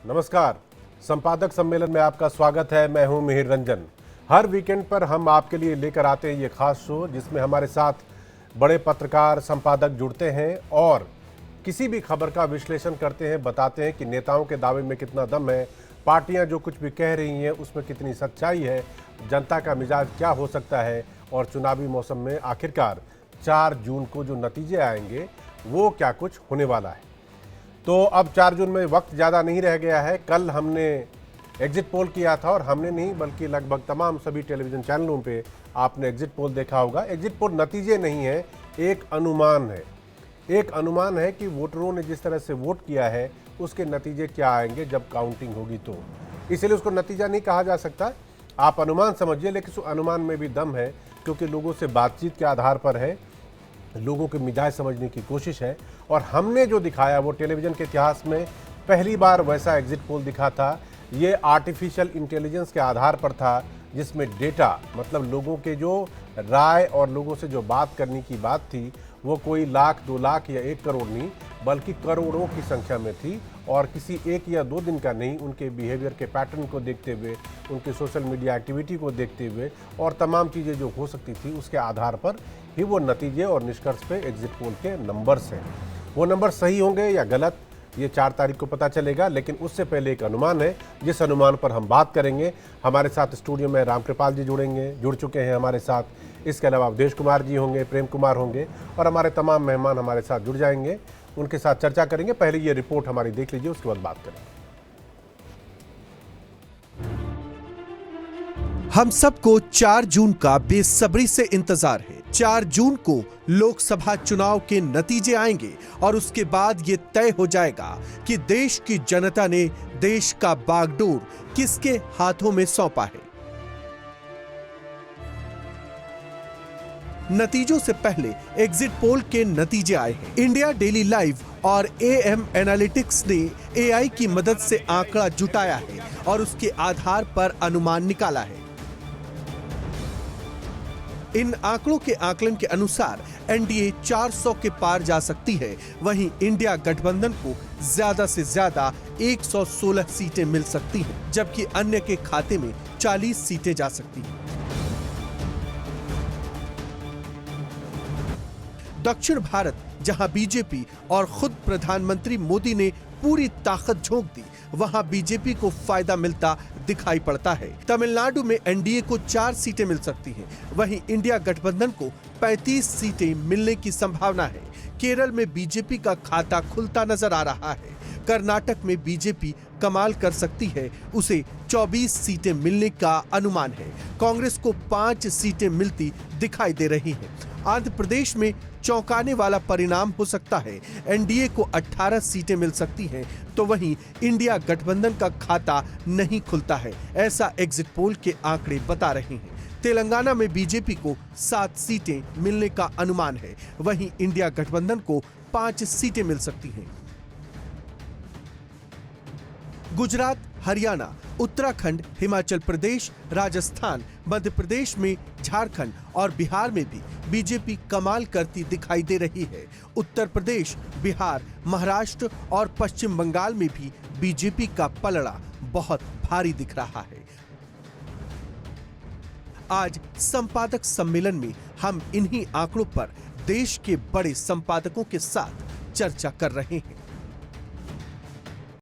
नमस्कार, संपादक सम्मेलन में आपका स्वागत है। मैं हूं मिहिर रंजन। हर वीकेंड पर हम आपके लिए लेकर आते हैं ये खास शो, जिसमें हमारे साथ बड़े पत्रकार, संपादक जुड़ते हैं और किसी भी खबर का विश्लेषण करते हैं, बताते हैं कि नेताओं के दावे में कितना दम है, पार्टियां जो कुछ भी कह रही हैं उसमें कितनी सच्चाई है, जनता का मिजाज क्या हो सकता है और चुनावी मौसम में आखिरकार 4 जून को जो नतीजे आएंगे वो क्या कुछ होने वाला है। तो अब 4 जून में वक्त ज़्यादा नहीं रह गया है। कल हमने एग्जिट पोल किया था और हमने नहीं बल्कि लगभग तमाम सभी टेलीविज़न चैनलों पे आपने एग्जिट पोल देखा होगा। एग्जिट पोल नतीजे नहीं है, एक अनुमान है। एक अनुमान है कि वोटरों ने जिस तरह से वोट किया है उसके नतीजे क्या आएंगे जब काउंटिंग होगी। तो इसलिए उसको नतीजा नहीं कहा जा सकता, आप अनुमान समझिए, लेकिन उस अनुमान में भी दम है क्योंकि लोगों से बातचीत के आधार पर है, लोगों के मिजाज समझने की कोशिश है। और हमने जो दिखाया वो टेलीविज़न के इतिहास में पहली बार वैसा एग्जिट पोल दिखा था। ये आर्टिफिशियल इंटेलिजेंस के आधार पर था, जिसमें डेटा मतलब लोगों के जो राय और लोगों से जो बात करने की बात थी वो कोई लाख, 2 लाख या 1 करोड़ नहीं बल्कि करोड़ों की संख्या में थी। और किसी 1 या 2 दिन का नहीं, उनके बिहेवियर के पैटर्न को देखते हुए, उनके सोशल मीडिया एक्टिविटी को देखते हुए और तमाम चीज़ें जो हो सकती थी उसके आधार पर ही वो नतीजे और निष्कर्ष पे एग्जिट पोल के नंबर्स हैं। वो नंबर सही होंगे या गलत ये 4 तारीख को पता चलेगा, लेकिन उससे पहले एक अनुमान है जिस अनुमान पर हम बात करेंगे। हमारे साथ स्टूडियो में रामकृपाल जी जुड़ चुके हैं हमारे साथ। इसके अलावा अवधेश कुमार जी होंगे, प्रेम कुमार होंगे और हमारे तमाम मेहमान हमारे साथ जुड़ जाएंगे, उनके साथ चर्चा करेंगे। पहले ये रिपोर्ट हमारी देख लीजिए, उसके बाद बात करेंगे। हम सबको 4 जून का बेसब्री से इंतजार है। 4 जून को लोकसभा चुनाव के नतीजे आएंगे और उसके बाद ये तय हो जाएगा कि देश की जनता ने देश का बागडोर किसके हाथों में सौंपा है। नतीजों से पहले एग्जिट पोल के नतीजे आए हैं। इंडिया डेली लाइव और AM एनालिटिक्स ने AI की मदद से आंकड़ा जुटाया है और उसके आधार पर अनुमान निकाला है। इन आंकड़ों के आकलन के अनुसार NDA 400 के पार जा सकती है, वहीं इंडिया गठबंधन को ज्यादा से ज्यादा 116 सीटें मिल सकती हैं, जबकि अन्य के खाते में 40 सीटें जा सकती हैं। दक्षिण भारत, जहां बीजेपी और खुद प्रधानमंत्री मोदी ने पूरी ताकत झोंक दी, वहां बीजेपी को फायदा मिलता दिखाई पड़ता है। तमिलनाडु में NDA को 4 सीटें मिल सकती हैं, वहीं इंडिया गठबंधन को 35 सीटें मिलने की संभावना है। केरल में बीजेपी का खाता खुलता नजर आ रहा है। कर्नाटक में बीजेपी कमाल कर सकती है, उसे 24 सीटें मिलने का अनुमान है। कांग्रेस को 5 सीटें मिलती दिखाई दे रही हैं। आंध्र प्रदेश में चौंकाने वाला परिणाम हो सकता है। NDA को 18 सीटें मिल सकती हैं, तो वहीं इंडिया गठबंधन का खाता नहीं खुलता है, ऐसा एग्जिट पोल के आंकड़े बता रहे हैं। तेलंगाना में बीजेपी को 7 सीटें मिलने का अनुमान है, वहीं इंडिया गठबंधन को 5 सीटें मिल सकती हैं। गुजरात, हरियाणा, उत्तराखंड, हिमाचल प्रदेश, राजस्थान, मध्य प्रदेश में, झारखंड और बिहार में भी बीजेपी कमाल करती दिखाई दे रही है। उत्तर प्रदेश, बिहार, महाराष्ट्र और पश्चिम बंगाल में भी बीजेपी का पलड़ा बहुत भारी दिख रहा है। आज संपादक सम्मेलन में हम इन्हीं आंकड़ों पर देश के बड़े संपादकों के साथ चर्चा कर रहे हैं।